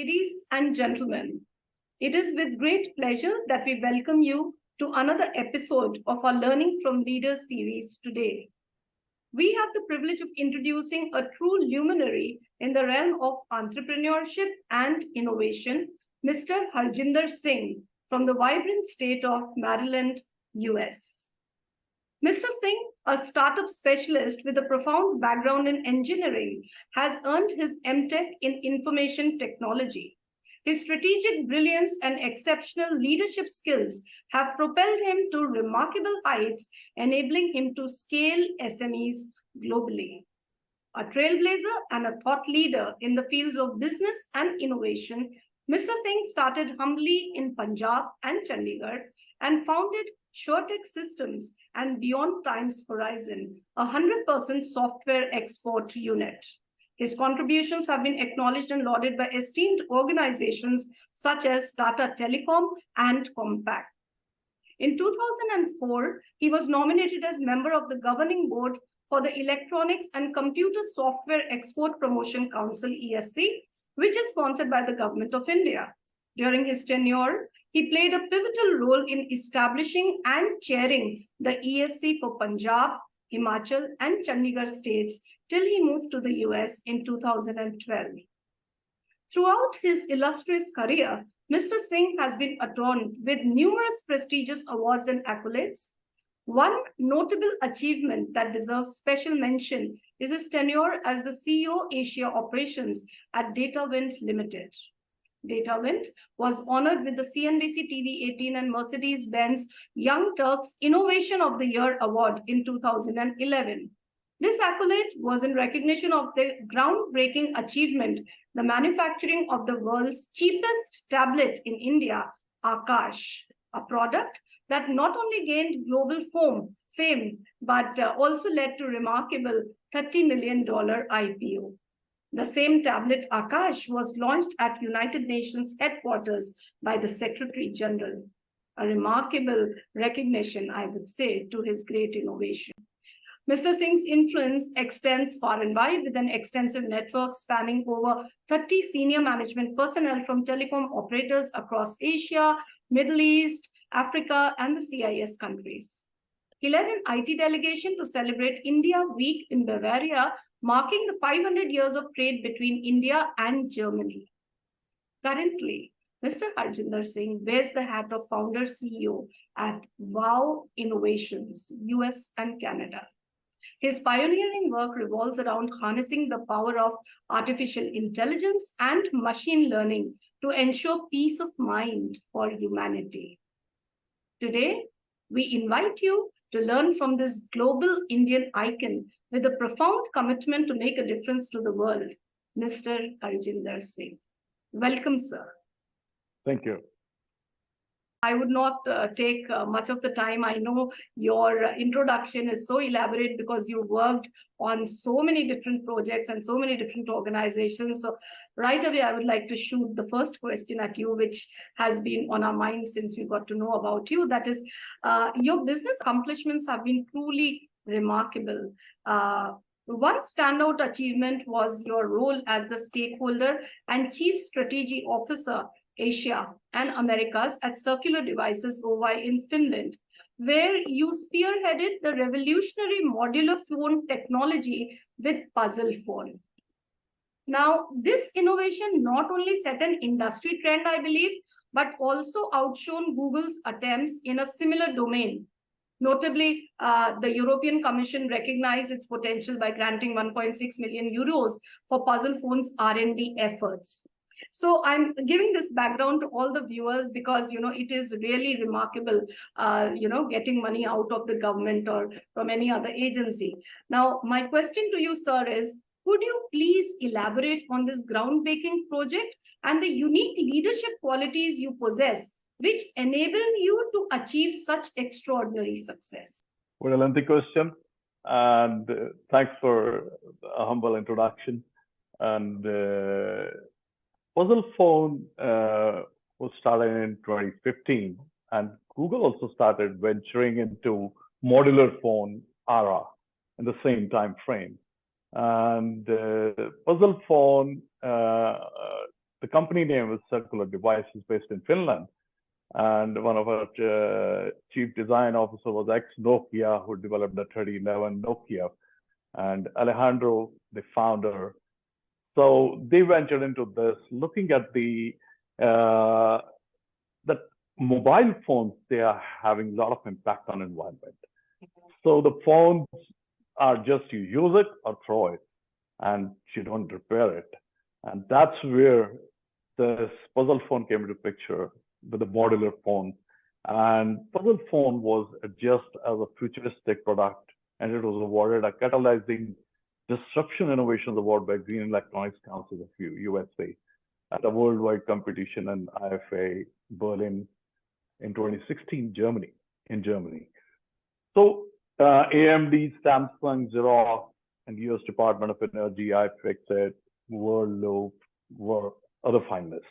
Ladies and gentlemen, it is with great pleasure that we welcome you to another episode of our Learning from Leaders series today. We have the privilege of introducing a true luminary in the realm of entrepreneurship and innovation, Mr. Harjinder Singh from the vibrant state of Maryland, US. Mr. Singh, a startup specialist with a profound background in engineering, has earned his MTech in information technology. His strategic brilliance and exceptional leadership skills have propelled him to remarkable heights, enabling him to scale SMEs globally. A trailblazer and a thought leader in the fields of business and innovation, Mr. Singh started humbly in Punjab and Chandigarh and founded SureTech Systems and Beyond Time's Horizon, a 100% software export unit. His contributions have been acknowledged and lauded by esteemed organizations such as Tata Telecom and Compaq. In 2004, he was nominated as member of the governing board for the Electronics and Computer Software Export Promotion Council, ESC, which is sponsored by the Government of India. During his tenure, he played a pivotal role in establishing and chairing the ESC for Punjab, Himachal, and Chandigarh states till he moved to the US in 2012. Throughout his illustrious career, Mr. Singh has been adorned with numerous prestigious awards and accolades. One notable achievement that deserves special mention is his tenure as the CEO Asia Operations at DataWind Limited. DataWind was honored with the CNBC TV 18 and Mercedes-Benz Young Turks Innovation of the Year Award in 2011. This accolade was in recognition of the groundbreaking achievement, the manufacturing of the world's cheapest tablet in India, Akash, a product that not only gained global fame, but also led to remarkable $30 million IPO. The same tablet, Akash, was launched at United Nations headquarters by the Secretary General. A remarkable recognition, I would say, to his great innovation. Mr. Singh's influence extends far and wide with an extensive network spanning over 30 senior management personnel from telecom operators across Asia, Middle East, Africa, and the CIS countries. He led an IT delegation to celebrate India Week in Bavaria, marking the 500 years of trade between India and Germany. Currently, Mr. Harjinder Singh wears the hat of founder CEO at VAO Innovations, US and Canada. His pioneering work revolves around harnessing the power of artificial intelligence and machine learning to ensure peace of mind for humanity. Today, we invite you to learn from this global Indian icon with a profound commitment to make a difference to the world, Mr. Harjinder Singh. Welcome, sir. Thank you. I would not take much of the time. I know your introduction is so elaborate because you worked on so many different projects and so many different organizations. So right away, I would like to shoot the first question at you, which has been on our minds since we got to know about you. That is, your business accomplishments have been truly remarkable. One standout achievement was your role as the stakeholder and chief strategy officer Asia and Americas at Circular Devices OY in Finland, where you spearheaded the revolutionary modular phone technology with Puzzle Phone. Now, this innovation not only set an industry trend, I believe, but also outshone Google's attempts in a similar domain. Notably, the European Commission recognized its potential by granting 1.6 million euros for Puzzle Phone's R&D efforts. So I'm giving this background to all the viewers because, it is really remarkable, getting money out of the government or from any other agency. Now, my question to you, sir, is, could you please elaborate on this groundbreaking project and the unique leadership qualities you possess, which enable you to achieve such extraordinary success? What a lengthy question. And thanks for a humble introduction. And Puzzle Phone was started in 2015, and Google also started venturing into modular phone era in the same time frame. And Puzzle Phone the company name was Circular Devices, based in Finland. And one of our chief design officer was ex-Nokia, who developed the 3011 Nokia. And Alejandro, the founder. So they ventured into this, looking at the mobile phones, they are having a lot of impact on environment. So the phones are just, you use it or throw it, and you don't repair it. And that's where this puzzle phone came into picture, with the modular phone. And puzzle phone was just as a futuristic product, and it was awarded a catalyzing disruption innovations award by Green Electronics Council of USA at a worldwide competition in IFA Berlin in 2016, in Germany. So AMD, Samsung, Xerox, and US Department of Energy, iFixit, World Loop were other finalists.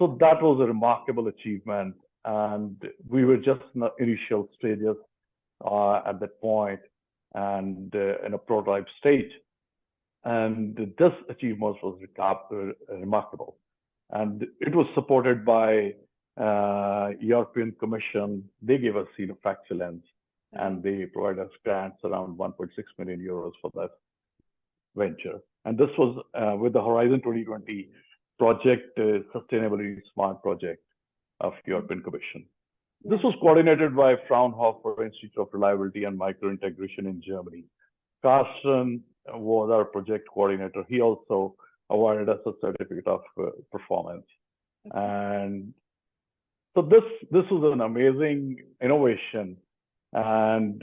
So that was a remarkable achievement. And we were just in the initial stages at that point, and in a prototype stage. And this achievement was remarkable. And it was supported by European Commission. They gave us Seal of Excellence, and they provided us grants around 1.6 million euros for that venture. And this was with the Horizon 2020 project, Sustainability Smart Project of European Commission. This was coordinated by Fraunhofer Institute of Reliability and Microintegration in Germany. Carsten was our project coordinator. He also awarded us a certificate of performance. And so this was an amazing innovation. And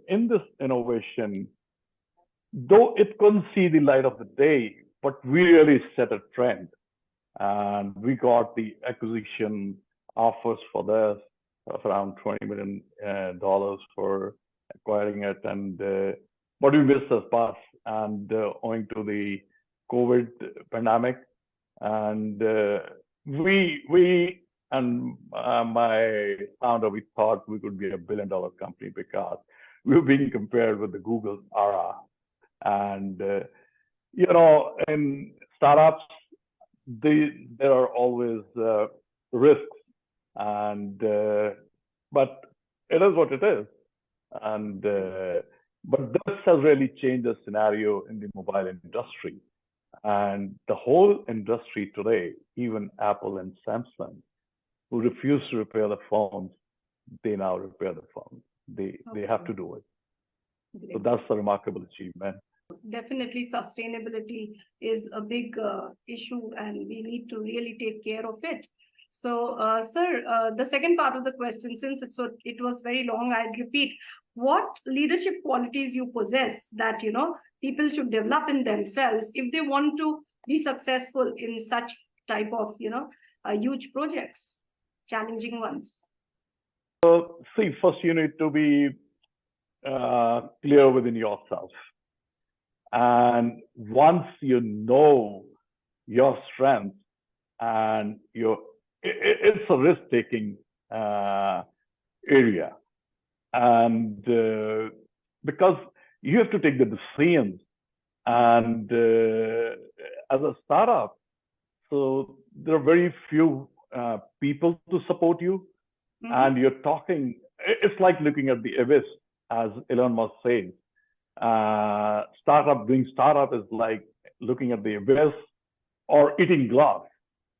in this innovation, though it couldn't see the light of the day, but we really set a trend. And we got the acquisition offers for this of around $20 million for acquiring it. And but we missed the bus, and owing to the COVID pandemic. And we and my founder, we thought we could be a $1 billion company, because we were being compared with the Google era. And you know, in startups, there are always risks, and but it is what it is. And but this has really changed the scenario in the mobile industry, and the whole industry today, even Apple and Samsung, who refuse to repair the phones, they now repair the phones. They have to do it. Great. So that's a remarkable achievement. Definitely, sustainability is a big issue, and we need to really take care of it. So, sir, the second part of the question, since it was very long, I'd repeat: what leadership qualities you possess that people should develop in themselves if they want to be successful in such type of huge projects, challenging ones? So, see, first you need to be clear within yourself. And once you know your strength, and it's a risk-taking area. And because you have to take the decisions, and as a startup, so there are very few people to support you. Mm-hmm. And you're talking, it's like looking at the abyss, as Elon Musk says. Doing startup is like looking at the abyss or eating glass.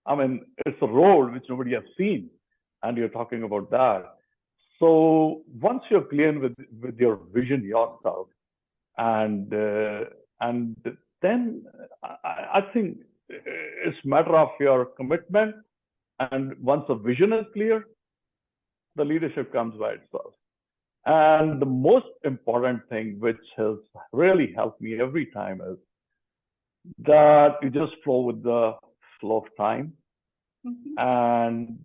I mean, it's a road which nobody has seen, and you're talking about that. So once you're clear with your vision yourself, and then I think it's a matter of your commitment. And once the vision is clear, the leadership comes by itself. And the most important thing, which has really helped me every time, is that you just flow with the flow of time. Mm-hmm. And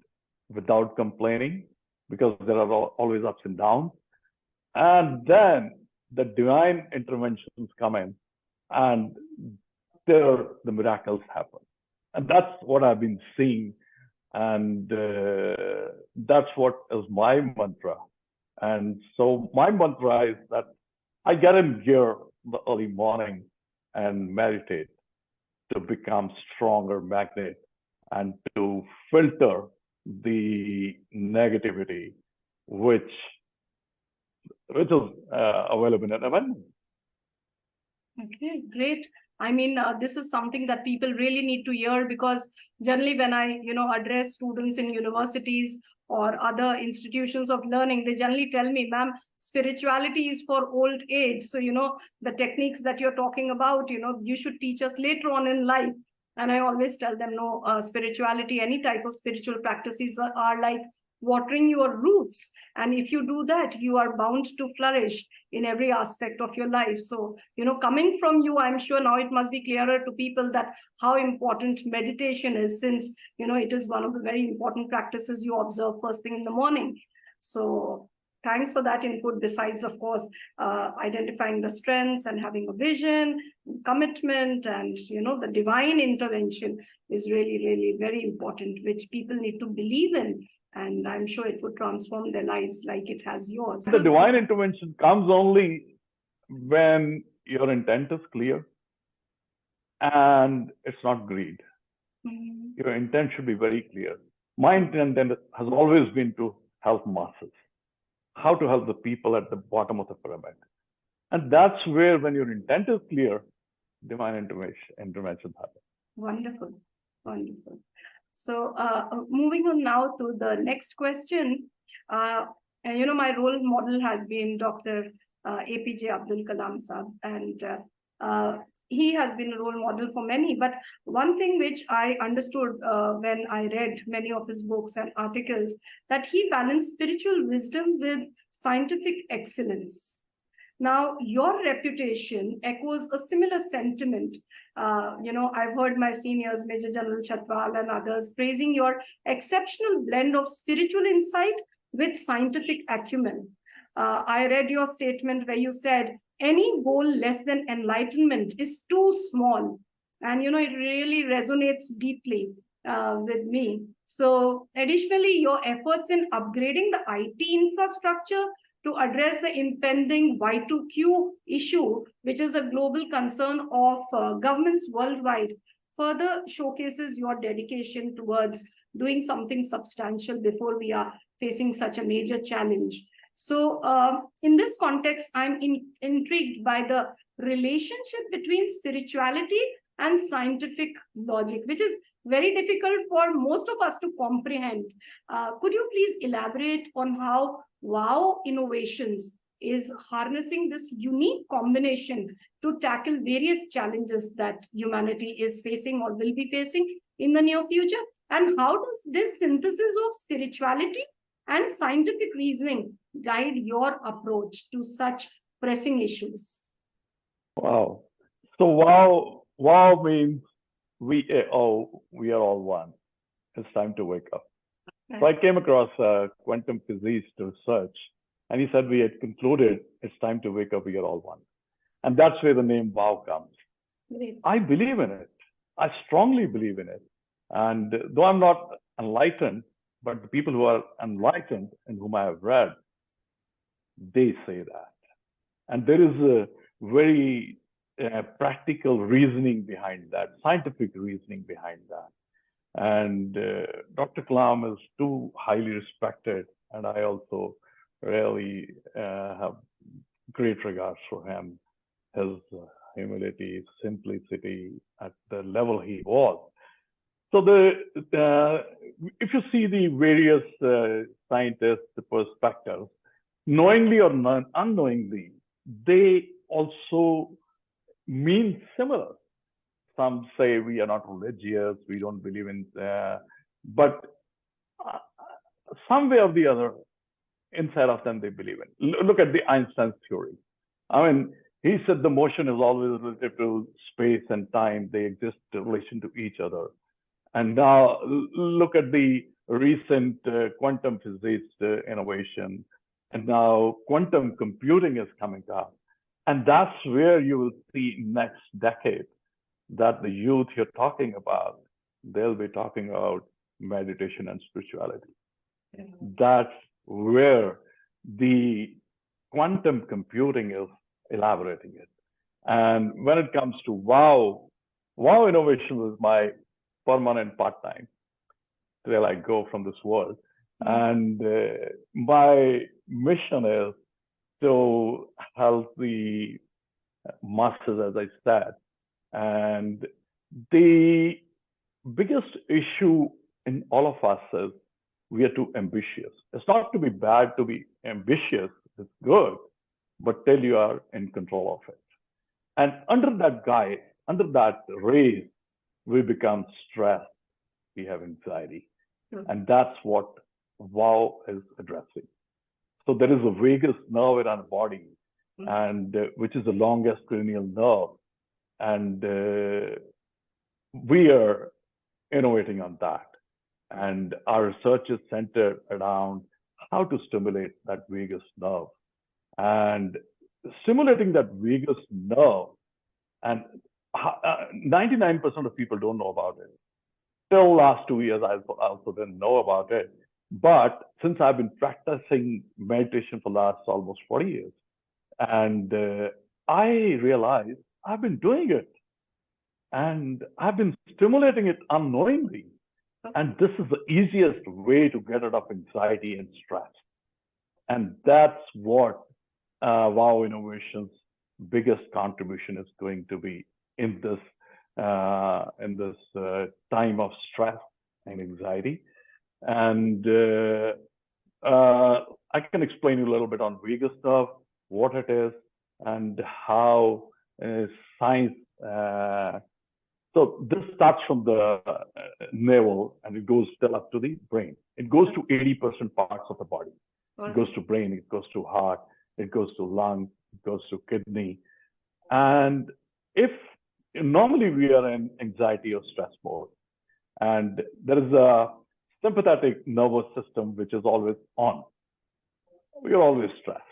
without complaining, because there are always ups and downs. And then the divine interventions come in, and the miracles happen. And that's what I've been seeing. And that's what is my mantra. And so my mantra is that I get in gear the early morning and meditate to become stronger magnet and to filter the negativity which is available in amendment. Okay, great. I mean, this is something that people really need to hear, because generally when I, address students in universities or other institutions of learning, they generally tell me, ma'am, spirituality is for old age. So, the techniques that you're talking about, you should teach us later on in life. And I always tell them, no, spirituality, any type of spiritual practices are like watering your roots. And if you do that, you are bound to flourish in every aspect of your life. So, coming from you, I'm sure now it must be clearer to people that how important meditation is, since, it is one of the very important practices you observe first thing in the morning. So thanks for that input. Besides, of course, identifying the strengths and having a vision, commitment, and, the divine intervention is really, really very important, which people need to believe in. And I'm sure it would transform their lives like it has yours. The divine intervention comes only when your intent is clear and it's not greed. Mm-hmm. Your intent should be very clear. My intent has always been to help masses, how to help the people at the bottom of the pyramid. And that's where, when your intent is clear, divine intervention happens. Wonderful, wonderful. So moving on now to the next question. My role model has been Dr. APJ Abdul Kalam Sahab, and he has been a role model for many. But one thing which I understood when I read many of his books and articles, that he balanced spiritual wisdom with scientific excellence. Now, your reputation echoes a similar sentiment. I've heard my seniors, Major General Chatwal and others, praising your exceptional blend of spiritual insight with scientific acumen. I read your statement where you said, any goal less than enlightenment is too small. And, it really resonates deeply with me. So additionally, your efforts in upgrading the IT infrastructure to address the impending Y2Q issue, which is a global concern of governments worldwide, further showcases your dedication towards doing something substantial before we are facing such a major challenge. So in this context, I'm intrigued by the relationship between spirituality and scientific logic, which is very difficult for most of us to comprehend. Could you please elaborate on how VAO Innovations is harnessing this unique combination to tackle various challenges that humanity is facing or will be facing in the near future? And how does this synthesis of spirituality and scientific reasoning guide your approach to such pressing issues? Wow. So wow means we are all one. It's time to wake up. So I came across a quantum physicist research, and he said we had concluded it's time to wake up, we are all one. And that's where the name VAO comes. Great. I believe in it. I strongly believe in it. And though I'm not enlightened, but the people who are enlightened and whom I have read, they say that. And there is a very practical reasoning behind that, scientific reasoning behind that. And Dr. Kalam is too highly respected, and I also really have great regards for him, his humility, simplicity at the level he was. So if you see the various scientists' perspectives, knowingly or unknowingly, they also mean similar. Some say we are not religious, we don't believe in, but some way or the other, inside of them, they believe in. Look at the Einstein's theory. I mean, he said the motion is always relative to space and time. They exist in relation to each other. And now look at the recent quantum physics innovation. And now quantum computing is coming up. And that's where you will see next decade that the youth you're talking about, they'll be talking about meditation and spirituality. That's where the quantum computing is elaborating it. And when it comes to VAO Innovation was my permanent part-time. till I go from this world. And my mission is to help the masses, as I said. And the biggest issue in all of us is we are too ambitious. It's not to be bad to be ambitious, it's good, but till you are in control of it. And under that guise, under that race, we become stressed, we have anxiety. And that's what VAO is addressing. So there is a vagus nerve in our body, and which is the longest cranial nerve. And we are innovating on that. And our research is centered around how to stimulate that vagus nerve. And stimulating that vagus nerve, and 99% of people don't know about it. Till last 2 years, I also didn't know about it. But since I've been practicing meditation for the last almost 40 years, and I realized I've been doing it. And I've been stimulating it unknowingly. And this is the easiest way to get rid of anxiety and stress. And that's what VAO Innovations' biggest contribution is going to be in this time of stress and anxiety. And I can explain you a little bit on vagus nerve, what it is, and how science. So this starts from the navel and it goes still up to the brain. It goes to 80% parts of the body. It goes to brain, it goes to heart, it goes to lung, it goes to kidney. And if normally we are in anxiety or stress mode, and there is a sympathetic nervous system which is always on. We are always stressed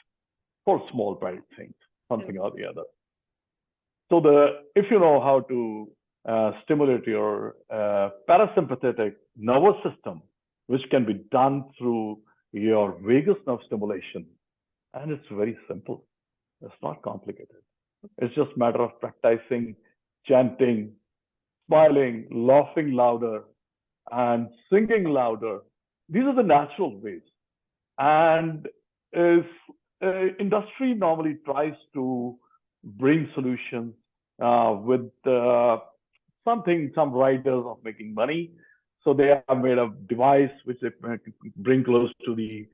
for small bright things, something or the other. So if you know how to stimulate your parasympathetic nervous system, which can be done through your vagus nerve stimulation, and it's very simple. It's not complicated. It's just a matter of practicing, chanting, smiling, laughing louder, and singing louder. These are the natural ways. And industry normally tries to bring solutions with some riders of making money. So they have made a device which they bring close to the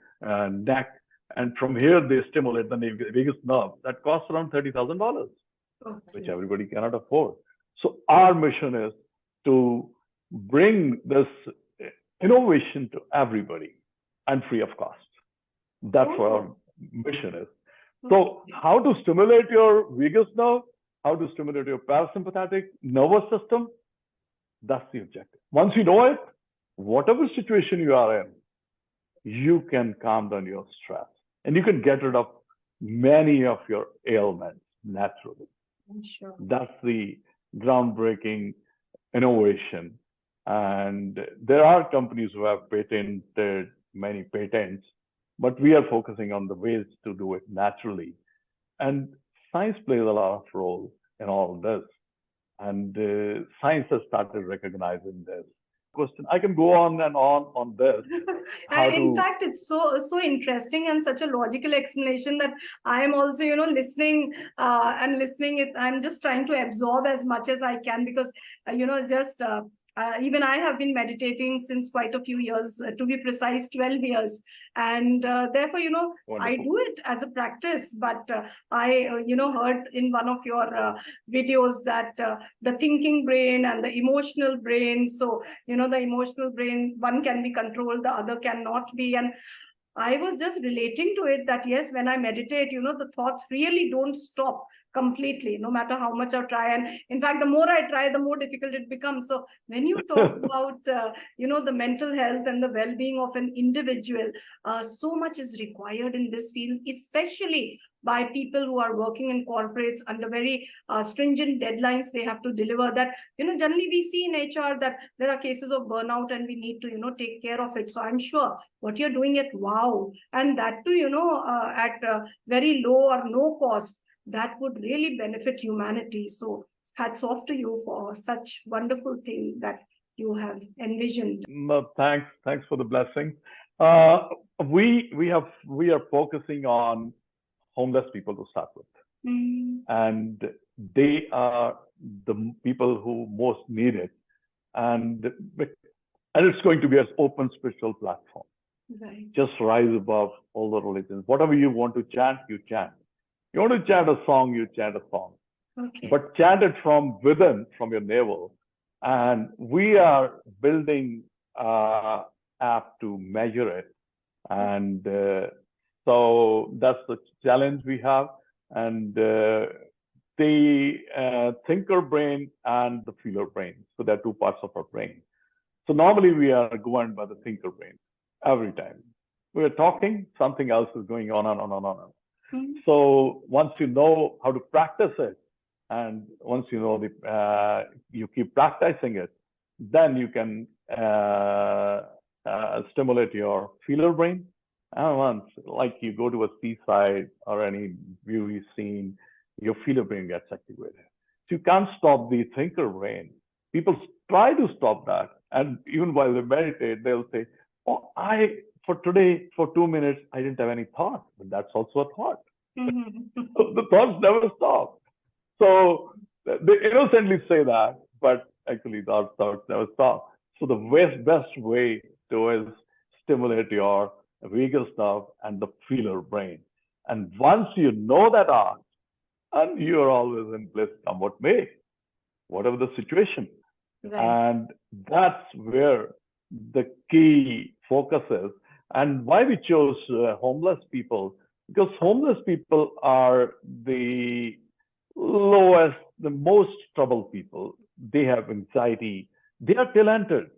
neck. And from here, they stimulate the vagus nerve. That costs around $30,000, which everybody cannot afford. So our mission is to bring this innovation to everybody and free of cost. That's what our mission is. So how to stimulate your vagus nerve, how to stimulate your parasympathetic nervous system, that's the objective. Once you know it, whatever situation you are in, you can calm down your stress and you can get rid of many of your ailments naturally. Sure. That's the groundbreaking innovation. And there are companies who have patented many patents, but we are focusing on the ways to do it naturally. And science plays a lot of role in all this. And science has started recognizing this. Question. I can go on and on this. In fact, it's so interesting and such a logical explanation that I am also, listening and listening it. I'm just trying to absorb as much as I can because, even I have been meditating since quite a few years, to be precise, 12 years. And therefore, Wonderful. I do it as a practice. But I, heard in one of your videos that the thinking brain and the emotional brain. So, the emotional brain, one can be controlled, the other cannot be. And I was just relating to it that, yes, when I meditate, the thoughts really don't stop completely, no matter how much I try. And in fact, the more I try, the more difficult it becomes. So when you talk about, the mental health and the well-being of an individual, so much is required in this field, especially by people who are working in corporates under very stringent deadlines they have to deliver. That, generally we see in HR that there are cases of burnout and we need to, take care of it. So I'm sure what you're doing at VAO, and that too, at very low or no cost, that would really benefit humanity. So hats off to you for such wonderful thing that you have envisioned? No, thanks for the blessing. We are focusing on homeless people to start with, and they are the people who most need it, and it's going to be an open spiritual platform. Right. Just rise above all the religions. Whatever you want to chant, you chant. You want to chant a song, you chant a song. Okay. But chant it from within, from your navel. And we are building app to measure it. And so that's the challenge we have. And the thinker brain and the feeler brain. So there are two parts of our brain. So normally we are governed by the thinker brain every time. We're talking, something else is going on and on and on. So once you know how to practice it, and once you know you keep practicing it, then you can stimulate your feeler brain. And once, like you go to a seaside or any beauty scene, your feeler brain gets activated. So you can't stop the thinker brain. People try to stop that. And even while they meditate, they'll say, oh, for today, for 2 minutes, I didn't have any thought. But that's also a thought. So the thoughts never stop. So they innocently say that, but actually those thoughts never stop. So the best way to is stimulate your vagus nerve and the feeler brain. And once you know that art, and you're always in bliss, come what may, whatever the situation. Right. And that's where the key focus is. And why we chose homeless people, because homeless people are the lowest, the most troubled people. They have anxiety. They are talented.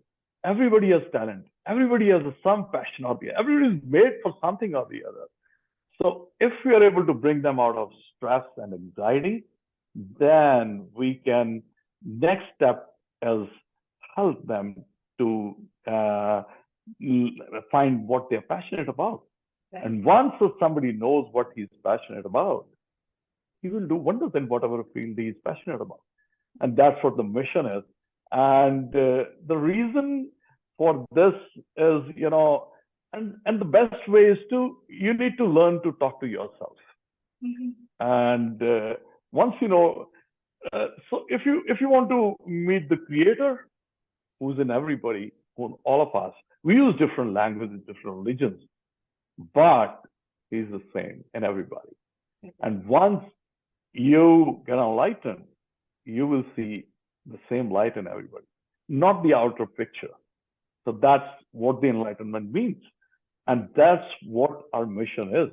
Everybody has talent. Everybody has some passion or the other. Everybody is made for something or the other. So if we are able to bring them out of stress and anxiety, then we can, next step is help them to find what they're passionate about. Right. And once somebody knows what he's passionate about, he will do wonders in whatever field he is passionate about. And that's what the mission is. And the reason for this is, and the best way is you need to learn to talk to yourself. And once you know, so if you want to meet the creator, who's in everybody, all of us, we use different languages, different religions, but he's the same in everybody. And once you get enlightened, you will see the same light in everybody, not the outer picture. So that's what the enlightenment means. And that's what our mission is.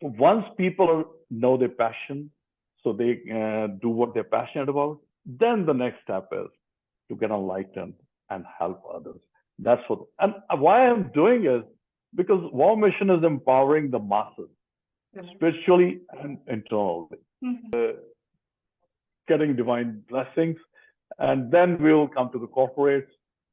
Once people know their passion, so they do what they're passionate about, then the next step is to get enlightened and help others. That's what, and why I'm doing is because VAO mission is empowering the masses, spiritually and internally, getting divine blessings, and then we'll come to the corporates.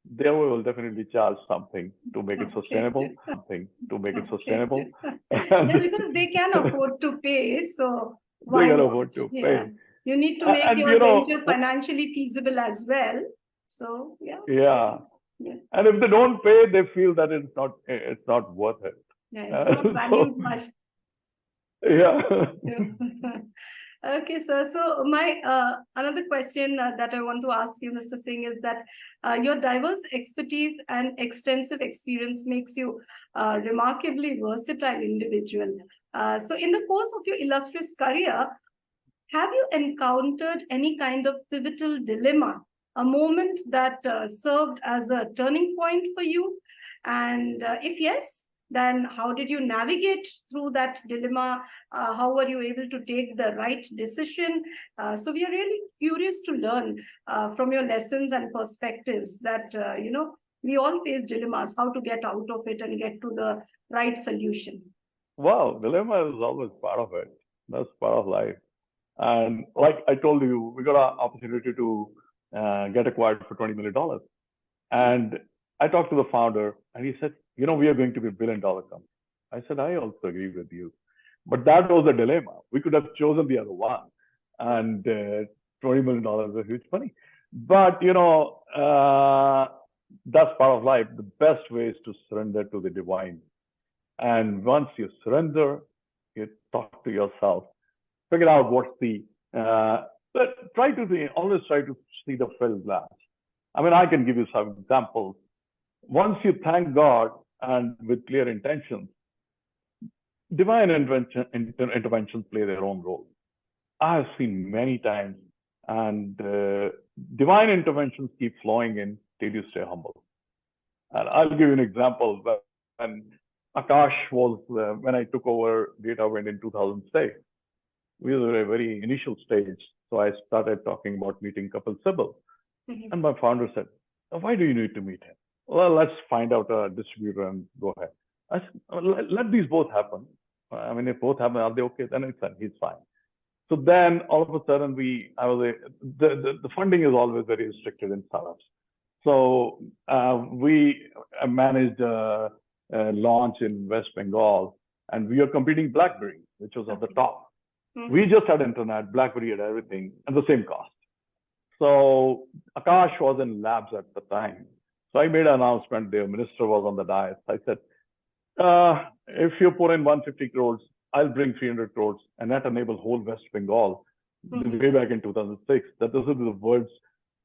There we will definitely charge something to make it sustainable. Something to make it sustainable. Yeah, because they can afford to pay, so why they can not? afford to Yeah. pay. You need to make your venture financially feasible as well. So yeah. Yeah. And if they don't pay, they feel that it's not worth it. Yeah, it's not valued much. Yeah. Okay, sir. So my another question that I want to ask you, Mr. Singh, is that your diverse expertise and extensive experience makes you a remarkably versatile individual. So in the course of your illustrious career, have you encountered any kind of pivotal dilemma, a moment that served as a turning point for you? And if yes, then how did you navigate through that dilemma? How were you able to take the right decision? So we are really curious to learn from your lessons and perspectives that, we all face dilemmas, how to get out of it and get to the right solution. Wow, dilemma is always part of it. That's part of life. And like I told you, we got an opportunity to get acquired for $20 million. And I talked to the founder and he said, we are going to be $1 billion company. I said, I also agree with you. But that was a dilemma. We could have chosen the other one. And $20 million is huge money. But, that's part of life. The best way is to surrender to the divine. And once you surrender, you talk to yourself, figure out what's but always try to see the filled glass. I mean, I can give you some examples. Once you thank God and with clear intentions, divine interventions play their own role. I have seen many times, and divine interventions keep flowing in till you stay humble. And I'll give you an example. When Akash was, when I took over DataWind in 2006, we were at a very initial stage. So I started talking about meeting Kapil Sibal. Mm-hmm. And my founder said, why do you need to meet him? Well, let's find out a distributor and go ahead. I said, let these both happen. I mean, if both happen, are they okay? Then he's fine. So then all of a sudden the funding is always very restricted in startups. So we managed a launch in West Bengal, and we are competing BlackBerry, which was at the top. Mm-hmm. We just had internet, BlackBerry had everything at the same cost. So Akash was in labs at the time. So I made an announcement. The minister was on the dais. I said, if you put in 150 crores, I'll bring 300 crores, and that enables whole West Bengal. Mm-hmm. Way back in 2006, that this is the world's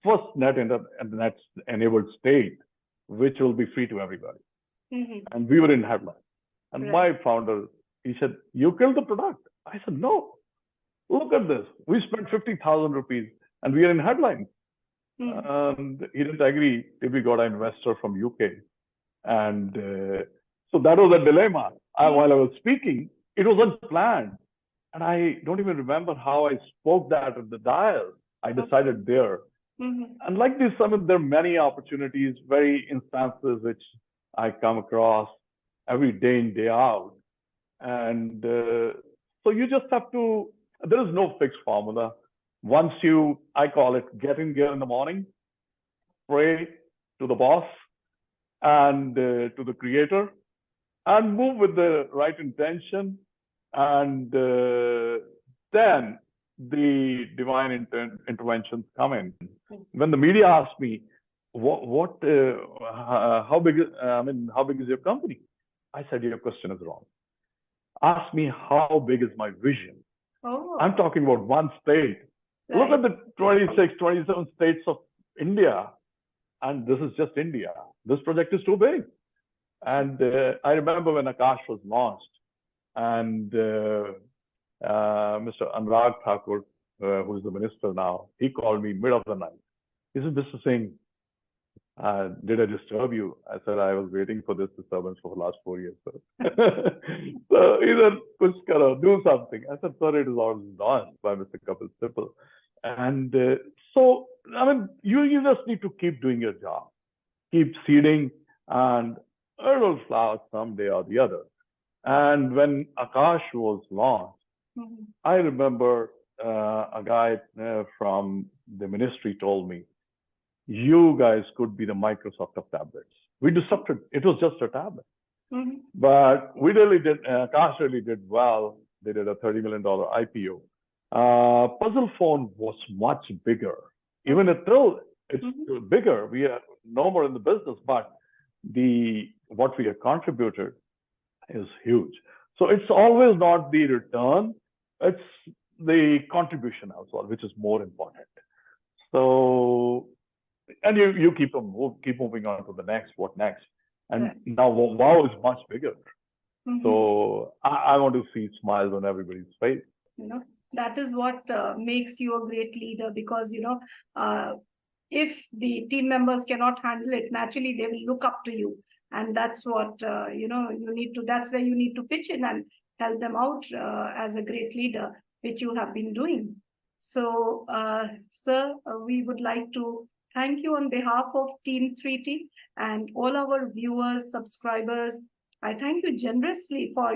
first net-enabled state, which will be free to everybody. Mm-hmm. And we were in headlines. And my founder, he said, you killed the product. I said, no. Look at this. We spent 50,000 rupees and we are in headlines. Mm-hmm. And he didn't agree till we got an investor from UK. And so that was a dilemma. While I was speaking, it was unplanned. And I don't even remember how I spoke that at the dial. I decided there. Mm-hmm. And like this, I mean, there are many opportunities, very instances which I come across every day in, day out. And so you just have to, there is no fixed formula. Once I call it, get in gear in the morning, pray to the boss and to the creator, and move with the right intention. And then the divine interventions come in. When the media asked me, how big is your company? I said, your question is wrong. Ask me, how big is my vision? Oh. I'm talking about one state. Right. Look at the 26, 27 states of India. And this is just India. This project is too big. And I remember when Akash was launched, and Mr. Anurag Thakur, who's the minister now, he called me mid of the night. He said, Mr. Singh, did I disturb you? I said, I was waiting for this disturbance for the last 4 years. So he said, do something. I said, sorry, it is already launched by Mr. Kapil Sibal. And so, I mean, you just need to keep doing your job, keep seeding, and it will flower someday or the other. And when Akash was launched, mm-hmm. I remember a guy from the ministry told me, you guys could be the Microsoft of tablets. We disrupted. It was just a tablet. Mm-hmm. But we really did, Akash really did well. They did a $30 million IPO. Puzzle phone was much bigger. Even until it's mm-hmm. bigger, we are no more in the business, but what we have contributed is huge. So it's always not the return, it's the contribution as well, which is more important. So, and you keep moving on to the next, what next? And now WOW is much bigger. Mm-hmm. So I want to see smiles on everybody's face. That is what makes you a great leader, because, if the team members cannot handle it, naturally they will look up to you. And that's what, that's where you need to pitch in and help them out as a great leader, which you have been doing. So, sir, we would like to thank you on behalf of Team 3T and all our viewers, subscribers. I thank you generously for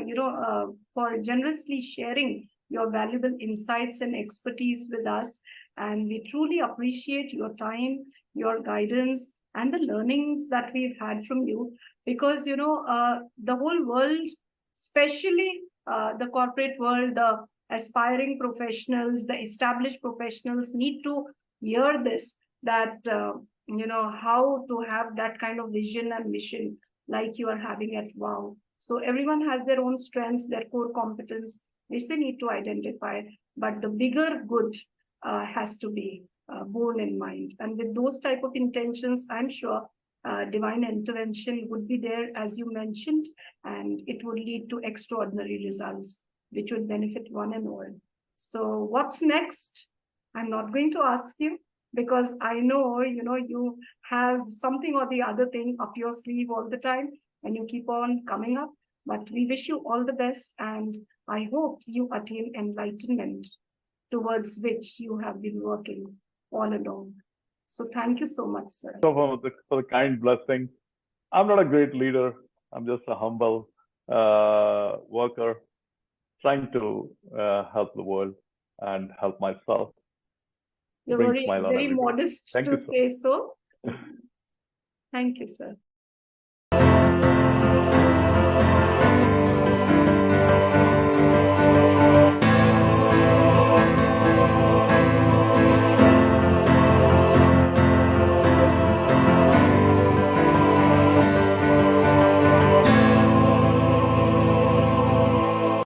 generously sharing your valuable insights and expertise with us. And we truly appreciate your time, your guidance, and the learnings that we've had from you, because, the whole world, especially the corporate world, the aspiring professionals, the established professionals need to hear this, that, how to have that kind of vision and mission like you are having at VAO. So everyone has their own strengths, their core competence, which they need to identify. But the bigger good has to be borne in mind. And with those type of intentions, I'm sure divine intervention would be there, as you mentioned, and it would lead to extraordinary results, which would benefit one and all. So what's next? I'm not going to ask you, because I know, you have something or the other thing up your sleeve all the time, and you keep on coming up. But we wish you all the best, and I hope you attain enlightenment towards which you have been working all along. So thank you so much, sir. So for the kind blessing. I'm not a great leader. I'm just a humble worker trying to help the world and help myself. You're Bring very, smile on very everybody. modest Thank to you so say so. Thank you, sir.